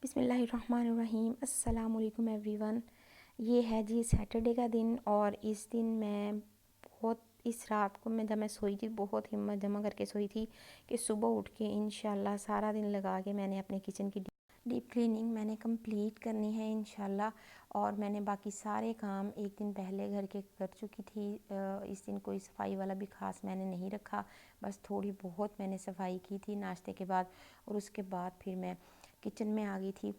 बिस्मिल्लाहिर्रहमानिर्रहीम। अस्सलाम वालेकुम एवरीवन। ये है जी सैटरडे का दिन और इस दिन मैं इस रात को जब मैं सोई थी बहुत हिम्मत जमा करके सोई थी कि सुबह उठ के इंशाल्लाह सारा दिन लगा के मैंने अपने किचन की डीप क्लीनिंग मैंने कंप्लीट करनी है इंशाल्लाह। और मैंने बाकी सारे काम एक दिन पहले घर के कर चुकी थी। इस दिन कोई सफाई वाला भी ख़ास मैंने नहीं रखा, बस थोड़ी बहुत मैंने सफाई की थी नाश्ते के बाद। और उसके बाद फिर मैं किचन में आ गई थी।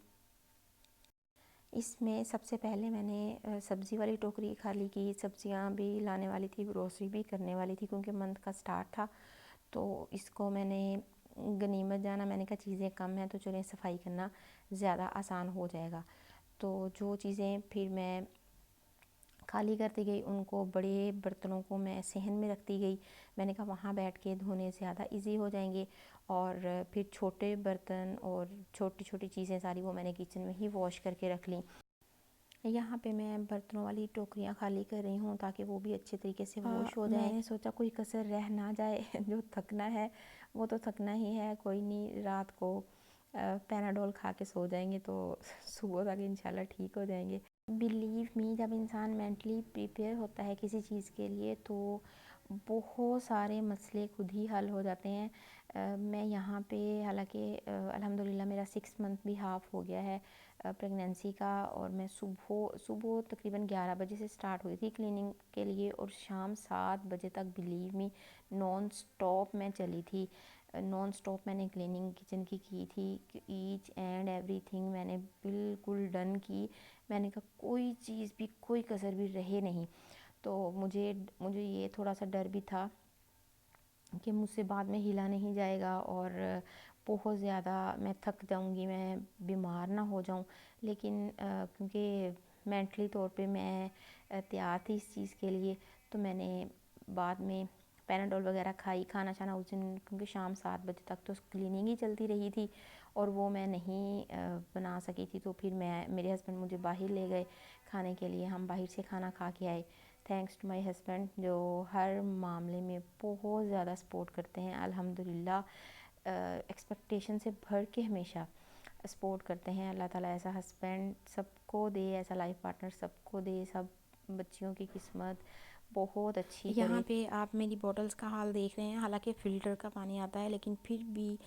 इसमें सबसे पहले मैंने सब्ज़ी वाली टोकरी खाली की, सब्ज़ियाँ भी लाने वाली थी, ग्रोसरी भी करने वाली थी क्योंकि मंथ का स्टार्ट था। तो इसको मैंने गनीमत जाना, मैंने कहा चीज़ें कम हैं तो चलें सफाई करना ज़्यादा आसान हो जाएगा। तो जो चीज़ें फिर मैं खाली करती गई उनको बड़े बर्तनों को मैं सहन में रखती गई। मैंने कहा वहाँ बैठ के धोने ज़्यादा इजी हो जाएंगे। और फिर छोटे बर्तन और छोटी छोटी चीज़ें सारी वो मैंने किचन में ही वॉश करके रख ली। यहाँ पे मैं बर्तनों वाली टोकरियाँ खाली कर रही हूँ ताकि वो भी अच्छे तरीके से वॉश हो जाए। मैंने सोचा कोई कसर रह ना जाए जो थकना है वो तो थकना ही है, कोई नहीं, रात को पैनाडोल खा के सो जाएंगे तो सुबह तक इंशाल्लाह ठीक हो जाएंगे। बिलीव मी, जब इंसान मेंटली प्रिपेयर होता है किसी चीज़ के लिए तो बहुत सारे मसले खुद ही हल हो जाते हैं। मैं यहाँ पे हालांकि अल्हम्दुलिल्लाह मेरा 6 मंथ भी हाफ़ हो गया है प्रेगनेंसी का। और मैं सुबह सुबह तकरीबन 11 बजे से स्टार्ट हुई थी क्लीनिंग के लिए और शाम 7 बजे तक बिलीव मी नॉन स्टॉप मैं चली थी। नॉन स्टॉप मैंने क्लीनिंग किचन की थी। ईच एंड एवरीथिंग मैंने बिल्कुल डन की। मैंने कहा कोई चीज़ भी, कोई कसर भी रहे नहीं। तो मुझे मुझे ये थोड़ा सा डर भी था कि मुझसे बाद में हिला नहीं जाएगा और बहुत ज़्यादा मैं थक जाऊंगी, मैं बीमार ना हो जाऊं। लेकिन क्योंकि मेंटली तौर पे मैं तैयार थी इस चीज़ के लिए तो मैंने बाद में पैनाडोल वगैरह खाई। खाना छाना उस दिन क्योंकि शाम 7 बजे तक तो क्लीनिंग ही चलती रही थी और वो मैं नहीं बना सकी थी। तो फिर मेरे हस्बैंड मुझे बाहर ले गए खाने के लिए, हम बाहर से खाना खा के आए। थैंक्स टू माय हस्बैंड जो हर मामले में बहुत ज़्यादा सपोर्ट करते हैं अल्हम्दुलिल्लाह। एक्सपेक्टेशन से भर के हमेशा सपोर्ट करते हैं। अल्लाह ताला ऐसा हस्बैंड सबको दे, ऐसा लाइफ पार्टनर सबको दे, सब बच्चियों की किस्मत बहुत अच्छी करे। यहाँ पे आप मेरी बॉटल्स का हाल देख रहे हैं, हालांकि फ़िल्टर का पानी आता है लेकिन फिर भी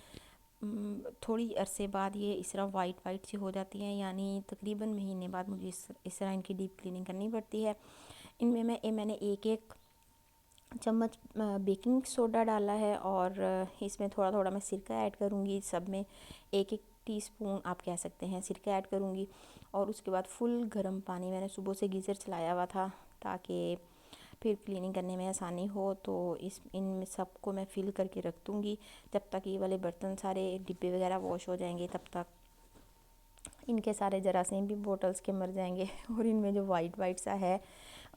थोड़ी अरसे बाद ये इस तरह वाइट वाइट सी हो जाती हैं, यानी तकरीबन महीने बाद मुझे इस तरह इनकी डीप क्लीनिंग करनी पड़ती है। इनमें मैंने एक एक चम्मच बेकिंग सोडा डाला है और इसमें थोड़ा थोड़ा मैं सिरका ऐड करूँगी। सब में एक एक टीस्पून आप कह सकते हैं सिरका ऐड करूँगी। और उसके बाद फुल गर्म पानी मैंने सुबह से गीज़र चलाया हुआ था ताकि फिर क्लीनिंग करने में आसानी हो। तो इन सबको मैं फिल करके रख दूँगी। जब तक ये वाले बर्तन सारे डिब्बे वगैरह वॉश हो जाएंगे तब तक इनके सारे जरासीम भी बोटल्स के मर जाएंगे और इनमें जो वाइट वाइट सा है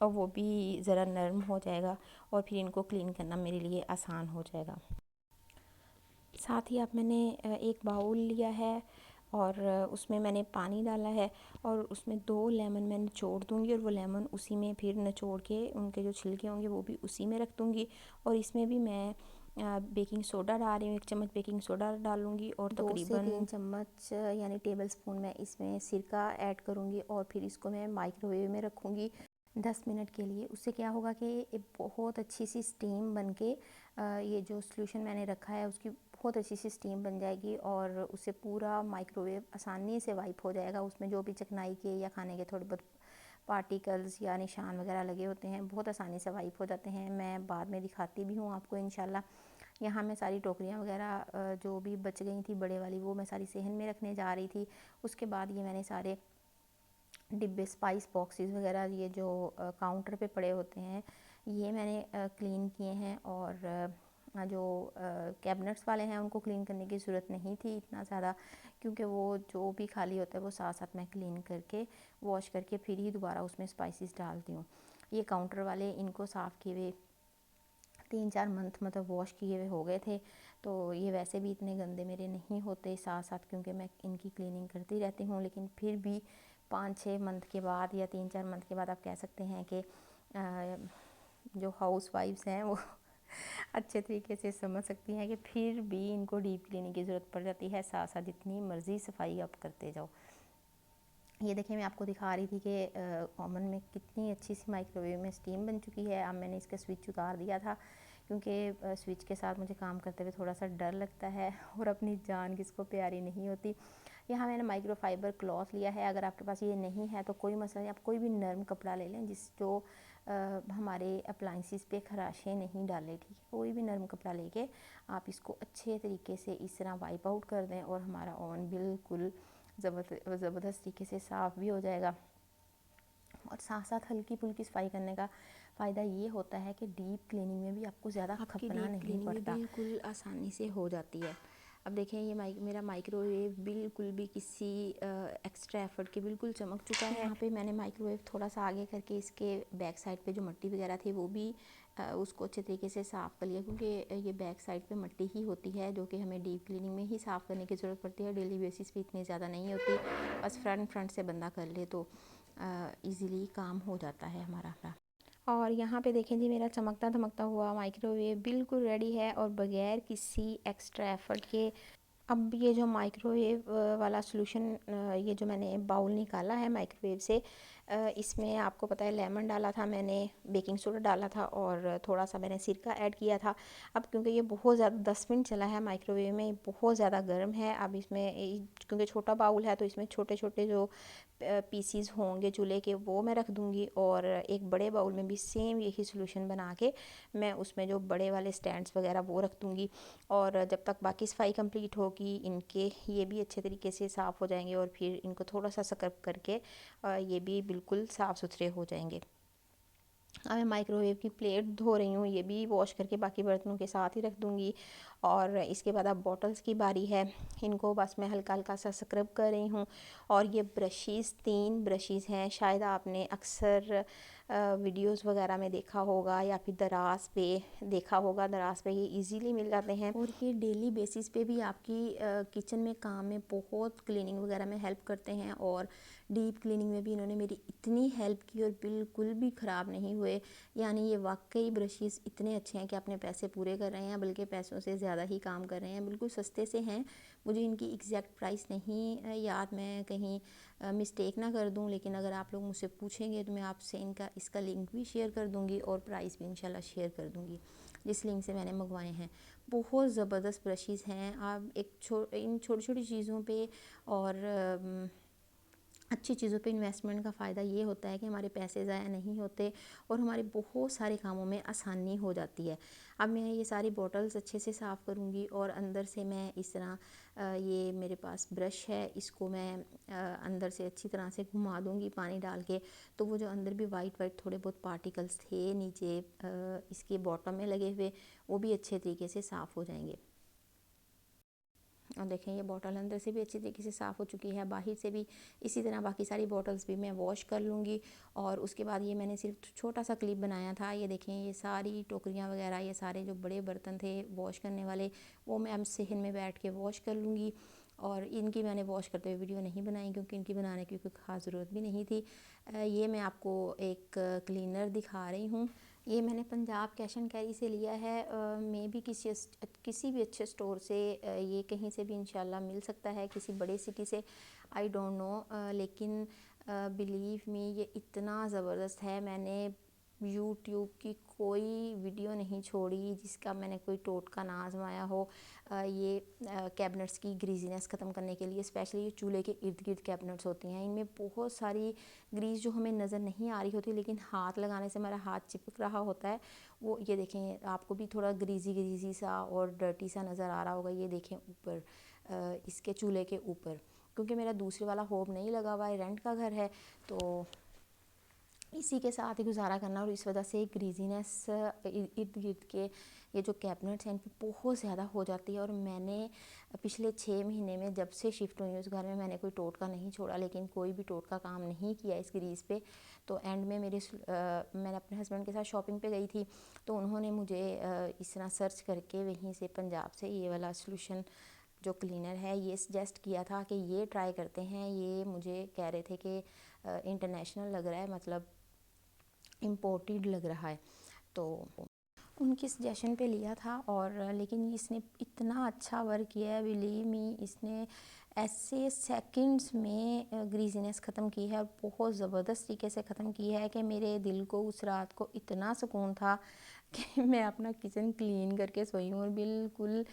और वो भी ज़रा नरम हो जाएगा और फिर इनको क्लीन करना मेरे लिए आसान हो जाएगा। साथ ही अब मैंने एक बाउल लिया है और उसमें मैंने पानी डाला है और उसमें 2 लेमन मैं निचोड़ दूँगी और वो लेमन उसी में फिर निचोड़ के उनके जो छिलके होंगे वो भी उसी में रख दूँगी। और इसमें भी मैं बेकिंग सोडा डाल रही हूँ, 1 चम्मच बेकिंग सोडा डालूँगी और 2 से 3 चम्मच यानी टेबल स्पून मैं इसमें सिरका ऐड करूँगी और फिर इसको मैं माइक्रोवेव में रखूँगी 10 मिनट के लिए। उससे क्या होगा कि एक बहुत अच्छी सी स्टीम बन के ये जो सॉल्यूशन मैंने रखा है उसकी बहुत अच्छी सी स्टीम बन जाएगी और उससे पूरा माइक्रोवेव आसानी से वाइप हो जाएगा। उसमें जो भी चिकनाई के या खाने के थोड़े बहुत पार्टिकल्स या निशान वगैरह लगे होते हैं बहुत आसानी से वाइप हो जाते हैं। मैं बाद में दिखाती भी हूँ आपको इंशाल्लाह। यहाँ मैं सारी टोकरियाँ वगैरह जो भी बच गई थी बड़े वाली वो मैं सारी सहन में रखने जा रही थी। उसके बाद ये मैंने सारे डिब्बे स्पाइस बॉक्सेस वगैरह ये जो काउंटर पे पड़े होते हैं ये मैंने क्लीन किए हैं। और जो कैबिनेट्स वाले हैं उनको क्लीन करने की ज़रूरत नहीं थी इतना ज़्यादा क्योंकि वो जो भी खाली होता है वो साथ साथ मैं क्लीन करके वॉश करके फिर ही दोबारा उसमें स्पाइसेस डालती हूँ। ये काउंटर वाले इनको साफ़ किए हुए 3-4 मंथ मतलब वॉश किए हुए हो गए थे। तो ये वैसे भी इतने गंदे मेरे नहीं होते साथ साथ क्योंकि मैं इनकी क्लीनिंग करती रहती हूँ। लेकिन फिर भी 5-6 मंथ के बाद या 3-4 मंथ के बाद आप कह सकते हैं कि जो हाउस वाइफ्स हैं वो अच्छे तरीके से समझ सकती हैं कि फिर भी इनको डीप क्लीनिंग की ज़रूरत पड़ जाती है, साथ साथ जितनी मर्ज़ी सफाई आप करते जाओ। ये देखिए मैं आपको दिखा रही थी कि ओवन में कितनी अच्छी सी माइक्रोवेव में स्टीम बन चुकी है। अब मैंने इसका स्विच उतार दिया था क्योंकि स्विच के साथ मुझे काम करते हुए थोड़ा सा डर लगता है और अपनी जान किसको प्यारी नहीं होती। यहाँ मैंने माइक्रोफाइबर क्लॉथ लिया है। अगर आपके पास ये नहीं है तो कोई मसला नहीं, आप कोई भी नरम कपड़ा ले लें जो हमारे अप्लाइंसिस पे खराशें नहीं डाले, ठीक है। कोई भी नरम कपड़ा लेके आप इसको अच्छे तरीके से इस तरह वाइप आउट कर दें और हमारा ओवन बिल्कुल ज़बरदस्त तरीके से साफ़ भी हो जाएगा। और साथ साथ हल्की फुल्की सफाई करने का फ़ायदा ये होता है कि डीप क्लीनिंग में भी आपको ज़्यादा खपना नहीं पड़ता, बिल्कुल आसानी से हो जाती है। अब देखें ये मेरा माइक्रोवेव बिल्कुल भी किसी एक्स्ट्रा एफर्ट के बिल्कुल चमक चुका है। यहाँ पे मैंने माइक्रोवेव थोड़ा सा आगे करके इसके बैक साइड पे जो मिट्टी वगैरह थी वो भी उसको अच्छे तरीके से साफ़ कर लिया, क्योंकि ये बैक साइड पे मिट्टी ही होती है जो कि हमें डीप क्लीनिंग में ही साफ़ करने की ज़रूरत पड़ती है। डेली बेसिस पे इतनी ज़्यादा नहीं होती, बस फ्रंट से बंदा कर ले तो इजीली काम हो जाता है हमारा। और यहाँ पे देखें जी मेरा चमकता धमकता हुआ माइक्रोवेव बिल्कुल रेडी है और बगैर किसी एक्स्ट्रा एफर्ट के। अब ये जो माइक्रोवेव वाला सॉल्यूशन, ये जो मैंने बाउल निकाला है माइक्रोवेव से, इसमें आपको पता है लेमन डाला था मैंने, बेकिंग सोडा डाला था और थोड़ा सा मैंने सिरका ऐड किया था। अब क्योंकि ये बहुत ज़्यादा 10 मिनट चला है माइक्रोवेव में, बहुत ज़्यादा गर्म है। अब इसमें क्योंकि छोटा बाउल है तो इसमें छोटे छोटे जो पीसीज होंगे चूल्हे के वो मैं रख दूँगी, और एक बड़े बाउल में भी सेम यही सॉल्यूशन बना के मैं उसमें जो बड़े वाले स्टैंड्स वगैरह वो रख दूँगी। और जब तक बाकी सफाई कंप्लीट होगी इनके, ये भी अच्छे तरीके से साफ़ हो जाएंगे और फिर इनको थोड़ा सा स्क्रब करके ये भी बिल्कुल साफ़ सुथरे हो जाएंगे। अब मैं माइक्रोवेव की प्लेट धो रही हूँ, ये भी वॉश करके बाकी बर्तनों के साथ ही रख दूँगी। और इसके बाद अब बॉटल्स की बारी है, इनको बस मैं हल्का हल्का सा स्क्रब कर रही हूँ। और ये ब्रशेज़ 3 ब्रशेज़ हैं, शायद आपने अक्सर वीडियोस वगैरह में देखा होगा या फिर दराज पे देखा होगा। दराज पे ये इजीली मिल जाते हैं और ये डेली बेसिस पे भी आपकी किचन में काम में बहुत क्लीनिंग वगैरह में हेल्प करते हैं। और डीप क्लीनिंग में भी इन्होंने मेरी इतनी हेल्प की और बिल्कुल भी ख़राब नहीं हुए। यानी ये वाकई ब्रशेज़ इतने अच्छे हैं कि अपने पैसे पूरे कर रहे हैं, बल्कि पैसों से ज़्यादा ही काम कर रहे हैं। बिल्कुल सस्ते से हैं, मुझे इनकी एग्जैक्ट प्राइस नहीं याद, मैं कहीं मिस्टेक ना कर दूं, लेकिन अगर आप लोग मुझसे पूछेंगे तो मैं आपसे इसका लिंक भी शेयर कर दूंगी और प्राइस भी इंशाल्लाह शेयर कर दूंगी जिस लिंक से मैंने मंगवाए हैं। बहुत ज़बरदस्त ब्रशेज़ हैं। आप इन छोटी छोटी चीज़ों पे और अच्छी चीज़ों पे इन्वेस्टमेंट का फ़ायदा ये होता है कि हमारे पैसे ज़ाया नहीं होते और हमारे बहुत सारे कामों में आसानी हो जाती है। अब मैं ये सारी बॉटल्स अच्छे से साफ़ करूँगी और अंदर से मैं इस तरह ये मेरे पास ब्रश है, इसको मैं अंदर से अच्छी तरह से घुमा दूँगी पानी डाल के, तो वो जो अंदर भी वाइट थोड़े बहुत पार्टिकल्स थे नीचे इसके बॉटम में लगे हुए, वो भी अच्छे तरीके से साफ़ हो जाएंगे। और देखें ये बॉटल अंदर से भी अच्छी तरीके से साफ़ हो चुकी है, बाहर से भी इसी तरह बाकी सारी बॉटल्स भी मैं वॉश कर लूँगी। और उसके बाद ये मैंने सिर्फ छोटा सा क्लिप बनाया था, ये देखें ये सारी टोकरियाँ वगैरह, ये सारे जो बड़े बर्तन थे वॉश करने वाले, वो मैं अब सहन में बैठ के वॉश कर लूँगी। और इनकी मैंने वॉश करते हुए वीडियो नहीं बनाई क्योंकि इनकी बनाने की कोई ख़ास ज़रूरत भी नहीं थी। ये मैं आपको एक क्लीनर दिखा रही हूँ, ये मैंने पंजाब कैश एंड कैरी से लिया है। मे भी किसी भी अच्छे स्टोर से ये कहीं से भी इंशाल्लाह मिल सकता है, किसी बड़े सिटी से, आई डोंट नो, लेकिन बिलीव मी ये इतना ज़बरदस्त है। मैंने यूट्यूब की कोई वीडियो नहीं छोड़ी जिसका मैंने कोई टोटका ना आजमाया हो। ये कैबिनेट्स की ग्रीजीनेस ख़त्म करने के लिए, स्पेशली ये चूल्हे के इर्द गिर्द कैबिनेट्स होती हैं, इनमें बहुत सारी ग्रीस जो हमें नज़र नहीं आ रही होती लेकिन हाथ लगाने से हमारा हाथ चिपक रहा होता है। वो ये देखें, आपको भी थोड़ा ग्रीजी सा और डर्टी सा नज़र आ रहा होगा। ये देखें ऊपर इसके चूल्हे के ऊपर, क्योंकि मेरा दूसरे वाला होब नहीं लगा हुआ है, रेंट का घर है, तो इसी के साथ ही गुजारा करना। और इस वजह से ग्रीजीनेस इर्द गिर्द के ये जो कैबिनेट्स हैं इन पर बहुत ज़्यादा हो जाती है। और मैंने पिछले 6 महीने में जब से शिफ्ट हुई उस घर में मैंने कोई टोटका नहीं छोड़ा, लेकिन कोई भी टोटका काम नहीं किया इस ग्रीस पे। तो एंड में मैंने अपने हस्बैंड के साथ शॉपिंग पे गई थी, तो उन्होंने मुझे इस तरह सर्च करके वहीं से पंजाब से ये वाला सॉल्यूशन जो क्लीनर है ये सजेस्ट किया था कि ये ट्राई करते हैं। ये मुझे कह रहे थे कि इंटरनेशनल लग रहा है, मतलब इम्पोर्टेड लग रहा है। तो उनकी सजेशन पे लिया था, और लेकिन इसने इतना अच्छा वर्क किया है, बिलीव मी, इसने ऐसे सेकंड्स में ग्रीजीनेस ख़त्म की है, और बहुत ज़बरदस्त तरीके से ख़त्म की है कि मेरे दिल को उस रात को इतना सुकून था कि मैं अपना किचन क्लीन करके सोई हूँ, और बिल्कुल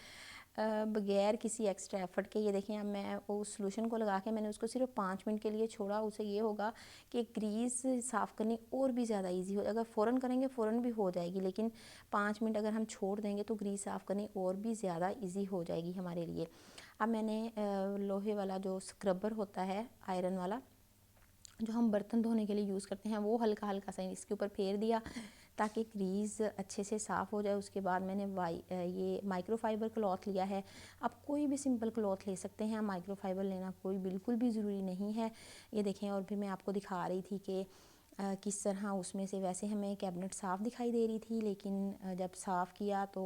बगैर किसी एक्स्ट्रा एफर्ट के। ये देखें, अब मैं उस सोल्यूशन को लगा के मैंने उसको सिर्फ 5 मिनट के लिए छोड़ा। उससे ये होगा कि ग्रीस साफ़ करनी और भी ज़्यादा इजी हो, अगर फ़ौरन करेंगे फ़ौरन भी हो जाएगी, लेकिन 5 मिनट अगर हम छोड़ देंगे तो ग्रीस साफ़ करनी और भी ज़्यादा इजी हो जाएगी हमारे लिए। अब मैंने लोहे वाला जो स्क्रबर होता है, आयरन वाला, जो हम बर्तन धोने के लिए यूज़ करते हैं, वो हल्का हल्का सा इसके ऊपर फेर दिया ताकि ग्रीस अच्छे से साफ़ हो जाए। उसके बाद मैंने ये माइक्रोफाइबर क्लॉथ लिया है। आप कोई भी सिंपल क्लॉथ ले सकते हैं, माइक्रोफाइबर लेना कोई बिल्कुल भी ज़रूरी नहीं है। ये देखें, और भी मैं आपको दिखा रही थी कि किस तरह उसमें से, वैसे हमें कैबिनेट साफ़ दिखाई दे रही थी, लेकिन जब साफ़ किया तो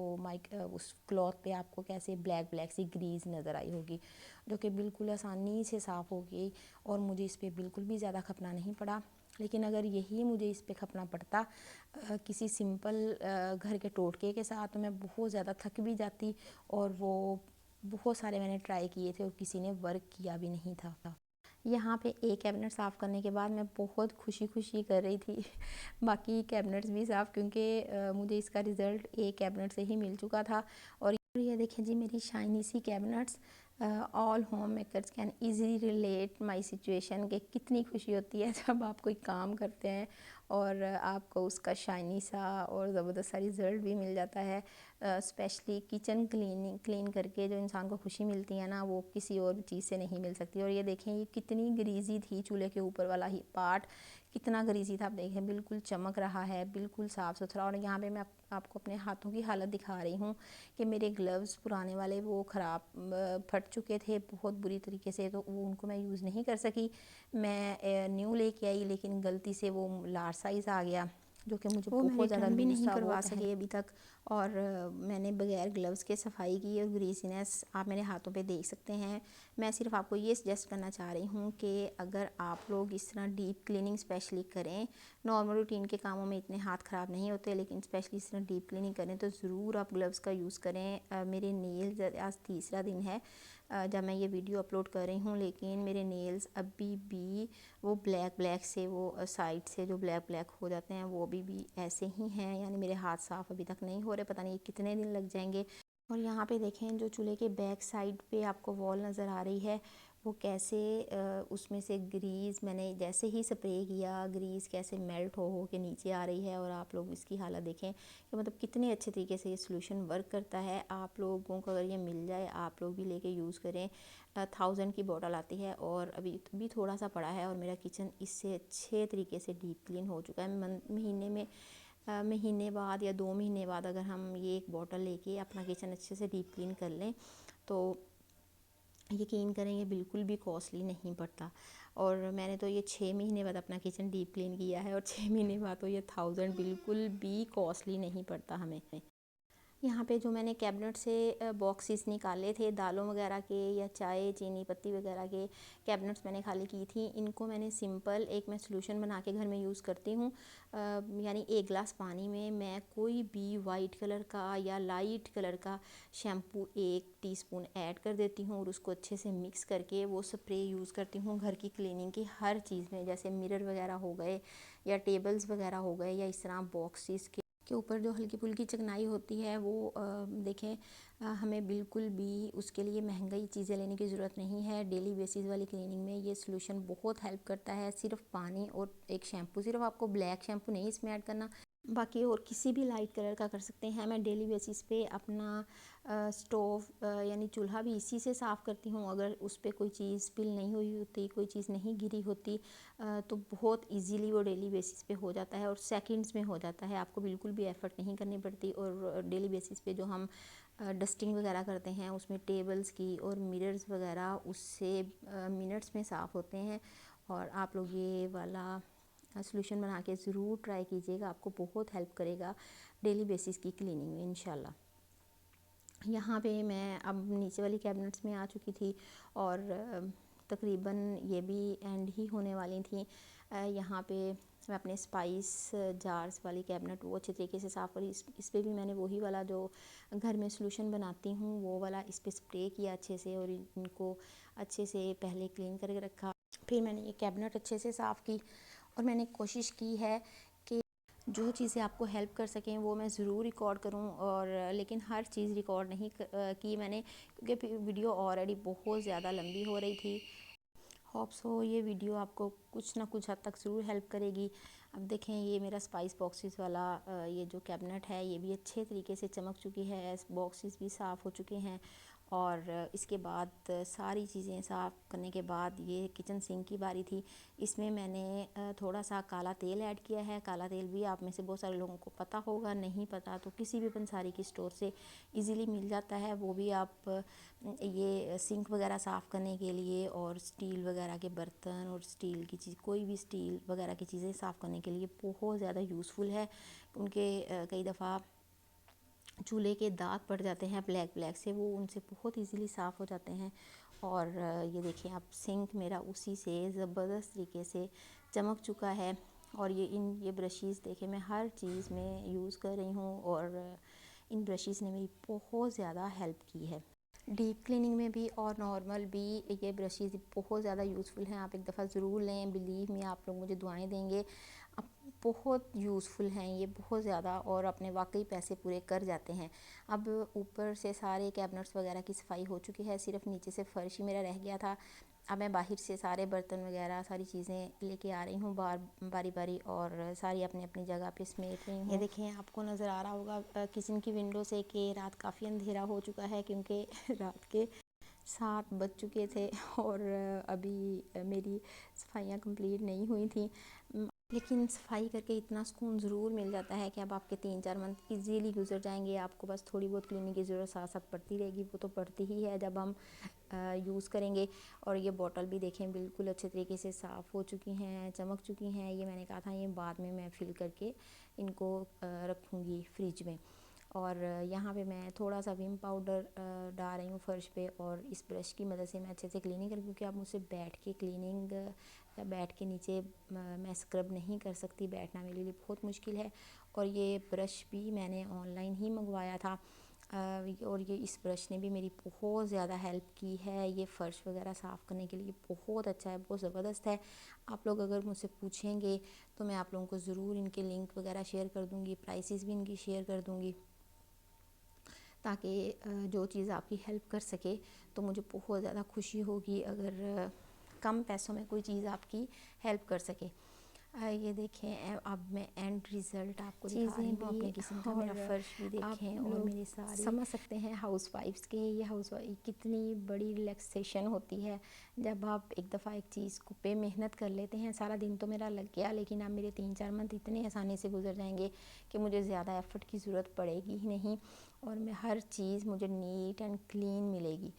उस क्लॉथ पे आपको कैसे ब्लैक ब्लैक सी ग्रीस नज़र आई होगी, जो कि बिल्कुल आसानी से साफ़ हो गई, और मुझे इस पर बिल्कुल भी ज़्यादा खपना नहीं पड़ा। लेकिन अगर यही मुझे इस पे खपना पड़ता किसी सिंपल घर के टोटके के साथ, तो मैं बहुत ज़्यादा थक भी जाती, और वो बहुत सारे मैंने ट्राई किए थे और किसी ने वर्क किया भी नहीं था। यहाँ पे एक कैबिनेट साफ़ करने के बाद मैं बहुत खुशी खुशी कर रही थी बाकी कैबिनेट्स भी साफ़, क्योंकि मुझे इसका रिज़ल्ट एक कैबिनेट से ही मिल चुका था। और ये देखें जी, मेरी शाइनी सी cabinets. All home makers can easily relate my situation, के कितनी खुशी होती है जब आप कोई काम करते हैं और आपको उसका शाइनी सा और ज़बरदस्त सा रिज़ल्ट भी मिल जाता है। स्पेशली किचन क्लीन करके जो इंसान को खुशी मिलती है ना, वो किसी और चीज़ से नहीं मिल सकती। और ये देखें, ये कितनी ग्रीजी थी, चूल्हे के ऊपर वाला ही पार्ट कितना ग्रीजी था, आप देखें बिल्कुल चमक रहा है, बिल्कुल साफ़ सुथरा। और यहाँ पे मैं आपको अपने हाथों की हालत दिखा रही हूँ कि मेरे ग्लव्स पुराने वाले वो ख़राब फट चुके थे बहुत बुरी तरीके से, तो वो उनको मैं यूज़ नहीं कर सकी। मैं न्यू लेके आई, लेकिन गलती से वो लार्ज साइज़ आ गया, जो कि मुझे बहुत ज़्यादा भी नहीं करवा सके अभी तक। और मैंने बगैर ग्लव्स के सफाई की, और ग्रीसीनेस आप मेरे हाथों पे देख सकते हैं। मैं सिर्फ आपको ये सजेस्ट करना चाह रही हूँ कि अगर आप लोग इस तरह डीप क्लीनिंग स्पेशली करें, नॉर्मल रूटीन के कामों में इतने हाथ ख़राब नहीं होते, लेकिन स्पेशली इस तरह डीप क्लीनिंग करें तो ज़रूर आप ग्लव्स का यूज़ करें। मेरे नेल्स, आज तीसरा दिन है जब मैं ये वीडियो अपलोड कर रही हूँ, लेकिन मेरे नेल्स अभी भी वो ब्लैक से, वो साइड से जो ब्लैक हो जाते हैं, वो अभी भी ऐसे ही हैं, यानी मेरे हाथ साफ़ अभी तक नहीं हो रहे, पता नहीं कितने दिन लग जाएंगे। और यहाँ पे देखें, जो चूल्हे के बैक साइड पे आपको वॉल नज़र आ रही है, वो कैसे उसमें से ग्रीस, मैंने जैसे ही स्प्रे किया, ग्रीस कैसे मेल्ट हो के नीचे आ रही है। और आप लोग इसकी हालत देखें कि मतलब कितने अच्छे तरीके से ये सोल्यूशन वर्क करता है। आप लोगों को अगर ये मिल जाए, आप लोग भी लेके यूज़ करें। 1000 की बॉटल आती है, और अभी भी थोड़ा सा पड़ा है, और मेरा किचन इससे अच्छे तरीके से डीप क्लीन हो चुका है। महीने बाद या 2 महीने बाद अगर हम ये एक बॉटल लेके अपना किचन अच्छे से डीप क्लीन कर लें, तो यकीन करेंगे बिल्कुल भी कॉस्टली नहीं पड़ता। और मैंने तो ये 6 महीने बाद अपना किचन डीप क्लीन किया है, और 6 महीने बाद तो ये 1000 बिल्कुल भी कॉस्टली नहीं पड़ता हमें। यहाँ पे जो मैंने कैबिनेट से बॉक्सेस निकाले थे दालों वगैरह के, या चाय चीनी पत्ती वगैरह के कैबिनेट्स मैंने खाली की थी, इनको मैंने सिंपल एक मैं सोल्यूशन बना के घर में यूज़ करती हूँ। यानी 1 गिलास पानी में मैं कोई भी वाइट कलर का या लाइट कलर का शैम्पू 1 टीस्पून ऐड कर देती हूँ, और उसको अच्छे से मिक्स करके वो स्प्रे यूज़ करती हूँ घर की क्लीनिंग की हर चीज़ में, जैसे मिरर वगैरह हो गए, या टेबल्स वगैरह हो गए, या इस तरह बॉक्सेस के ऊपर जो हल्की फुल्की चिकनाई होती है, वो देखें, हमें बिल्कुल भी उसके लिए महंगी चीज़ें लेने की ज़रूरत नहीं है। डेली बेसिस वाली क्लीनिंग में ये सोल्यूशन बहुत हेल्प करता है। सिर्फ पानी और एक शैम्पू, सिर्फ आपको ब्लैक शैम्पू नहीं इसमें ऐड करना, बाकी और किसी भी लाइट कलर का कर सकते हैं। मैं डेली बेसिस पे अपना स्टोव यानी चूल्हा भी इसी से साफ़ करती हूँ। अगर उस पर कोई चीज़ स्पिल नहीं हुई होती, कोई चीज़ नहीं गिरी होती, तो बहुत इजीली वो डेली बेसिस पे हो जाता है, और सेकंड्स में हो जाता है। आपको बिल्कुल भी एफ़र्ट नहीं करनी पड़ती। और डेली बेसिस पे जो हम डस्टिंग वगैरह करते हैं, उसमें टेबल्स की और मिरर्स वगैरह उससे मिनट्स में साफ़ होते हैं। और आप लोग ये वाला सोल्यूशन बना के ज़रूर ट्राई कीजिएगा, आपको बहुत हेल्प करेगा डेली बेसिस की क्लीनिंग में इंशाल्लाह। यहाँ पे मैं अब नीचे वाली कैबिनेट्स में आ चुकी थी, और तकरीबन ये भी एंड ही होने वाली थी। यहाँ पे मैं अपने स्पाइस जार्स वाली कैबिनेट वो अच्छे तरीके से साफ़ करी। इस पे भी मैंने वही वाला जो घर में सॉल्यूशन बनाती हूँ वो वाला इस पे स्प्रे किया अच्छे से, और इनको अच्छे से पहले क्लीन करके रखा। फिर मैंने ये कैबिनेट अच्छे से साफ़ की, और मैंने कोशिश की है कि जो चीज़ें आपको हेल्प कर सकें वो मैं ज़रूर रिकॉर्ड करूं, और लेकिन हर चीज़ रिकॉर्ड नहीं की मैंने, क्योंकि वीडियो ऑलरेडी बहुत ज़्यादा लंबी हो रही थी। होप सो ये वीडियो आपको कुछ ना कुछ हद तक ज़रूर हेल्प करेगी। अब देखें, ये मेरा स्पाइस बॉक्सेस वाला ये जो कैबिनेट है ये भी अच्छे तरीके से चमक चुकी है, बॉक्सेस भी साफ़ हो चुके हैं। और इसके बाद सारी चीज़ें साफ़ करने के बाद ये किचन सिंक की बारी थी। इसमें मैंने थोड़ा सा काला तेल ऐड किया है। काला तेल भी आप में से बहुत सारे लोगों को पता होगा, नहीं पता तो किसी भी पंसारी की स्टोर से इजीली मिल जाता है। वो भी आप ये सिंक वगैरह साफ़ करने के लिए, और स्टील वगैरह के बर्तन और स्टील की चीज़, कोई भी स्टील वगैरह की चीज़ें साफ़ करने के लिए बहुत ज़्यादा यूज़फुल है। उनके कई दफ़ा चूल्हे के दाग पड़ जाते हैं ब्लैक ब्लैक से, वो उनसे बहुत इजीली साफ़ हो जाते हैं। और ये देखिए आप, सिंक मेरा उसी से ज़बरदस्त तरीके से चमक चुका है। और ये ब्रशेज़ देखें, मैं हर चीज़ में यूज़ कर रही हूँ, और इन ब्रशेज़ ने मेरी बहुत ज़्यादा हेल्प की है डीप क्लीनिंग में भी और नॉर्मल भी। ये ब्रशेज़ बहुत ज़्यादा यूज़फुल हैं, आप एक दफ़ा ज़रूर लें। बिलीव मी, आप लोग मुझे दुआएं देंगे। अब बहुत यूज़फुल हैं ये, बहुत ज़्यादा, और अपने वाकई पैसे पूरे कर जाते हैं। अब ऊपर से सारे कैबिनेट्स वगैरह की सफाई हो चुकी है, सिर्फ नीचे से फ़र्श ही मेरा रह गया था। अब मैं बाहर से सारे बर्तन वगैरह सारी चीज़ें लेके आ रही हूँ बारी बारी, और सारी अपनी अपनी जगह पे समेट रही हूँ। ये देखें, आपको नज़र आ रहा होगा किचन की विंडो से कि रात काफ़ी अंधेरा हो चुका है, क्योंकि रात के 7 बज चुके थे, और अभी मेरी सफाइयाँ कंप्लीट नहीं हुई थी। लेकिन सफाई करके इतना सुकून ज़रूर मिल जाता है कि अब आपके 3-4 मंथ इजीली गुजर जाएंगे। आपको बस थोड़ी बहुत क्लीनिंग की ज़रूरत साथ साथ पड़ती रहेगी, वो तो पड़ती ही है जब हम यूज़ करेंगे। और ये बॉटल भी देखें, बिल्कुल अच्छे तरीके से साफ़ हो चुकी हैं, चमक चुकी हैं। ये मैंने कहा था ये बाद में मैं फिल करके इनको रखूँगी फ्रिज में। और यहाँ पे मैं थोड़ा सा विम पाउडर डाल रही हूँ फ़र्श पे, और इस ब्रश की मदद से मैं अच्छे से क्लीनिंग करूँ, क्योंकि आप मुझसे बैठ के क्लीनिंग या बैठ के नीचे मैं स्क्रब नहीं कर सकती, बैठना मेरे लिए बहुत मुश्किल है। और ये ब्रश भी मैंने ऑनलाइन ही मंगवाया था, और ये इस ब्रश ने भी मेरी बहुत ज़्यादा हेल्प की है। ये फ़र्श वगैरह साफ़ करने के लिए बहुत अच्छा है, बहुत ज़बरदस्त है। आप लोग अगर मुझसे पूछेंगे तो मैं आप लोगों को ज़रूर इनके लिंक वगैरह शेयर कर दूँगी, प्राइसेस भी इनकी शेयर कर दूँगी, ताकि जो चीज़ आपकी हेल्प कर सके। तो मुझे बहुत ज़्यादा खुशी होगी अगर कम पैसों में कोई चीज़ आपकी हेल्प कर सके। ये देखें, अब मैं एंड रिज़ल्ट आपको दिखा रही हूँ अपने किचन का। मेरा फ़र्श भी देखें, और मेरी सारी समझ सकते हैं हाउस वाइफ्स के, ये हाउस वाइफ कितनी बड़ी रिलैक्सेशन होती है जब आप एक दफ़ा एक चीज़ को पे मेहनत कर लेते हैं। सारा दिन तो मेरा लग गया, लेकिन अब मेरे 3-4 मंथ इतने आसानी से गुजर जाएंगे कि मुझे ज़्यादा एफ़र्ट की ज़रूरत पड़ेगी ही नहीं, और मैं हर चीज़ मुझे नीट एंड क्लीन मिलेगी।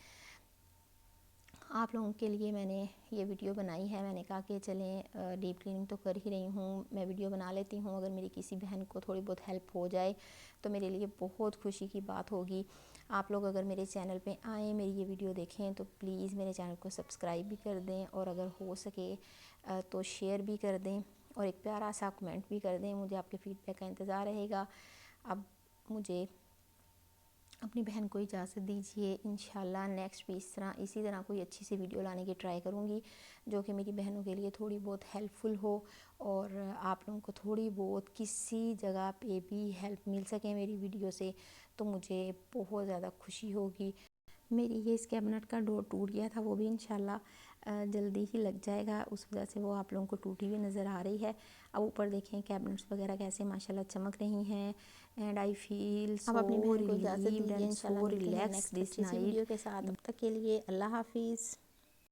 आप लोगों के लिए मैंने ये वीडियो बनाई है। मैंने कहा कि चलें, डीप क्लीनिंग तो कर ही रही हूँ, मैं वीडियो बना लेती हूँ। अगर मेरी किसी बहन को थोड़ी बहुत हेल्प हो जाए तो मेरे लिए बहुत खुशी की बात होगी। आप लोग अगर मेरे चैनल पे आएँ, मेरी ये वीडियो देखें, तो प्लीज़ मेरे चैनल को सब्सक्राइब भी कर दें, और अगर हो सके तो शेयर भी कर दें, और एक प्यारा सा कमेंट भी कर दें। मुझे आपके फ़ीडबैक का इंतज़ार रहेगा। अब मुझे अपनी बहन को इजाज़त दीजिए। इंशाल्लाह नेक्स्ट भी इसी तरह कोई अच्छी सी वीडियो लाने की ट्राई करूँगी, जो कि मेरी बहनों के लिए थोड़ी बहुत हेल्पफुल हो, और आप लोगों को थोड़ी बहुत किसी जगह पे भी हेल्प मिल सके मेरी वीडियो से, तो मुझे बहुत ज़्यादा खुशी होगी। मेरी ये इस कैबिनेट का डोर टूट गया था, वो भी इंशाल्लाह जल्दी ही लग जाएगा, उस वजह से वो आप लोगों को टूटी हुई नज़र आ रही है। अब ऊपर देखें कैबिनेट्स वगैरह कैसे माशाल्लाह चमक रही हैं, and I feel so relieved and so relaxed this night. Video के साथ। तब तक के लिए अल्लाह हाफिज़।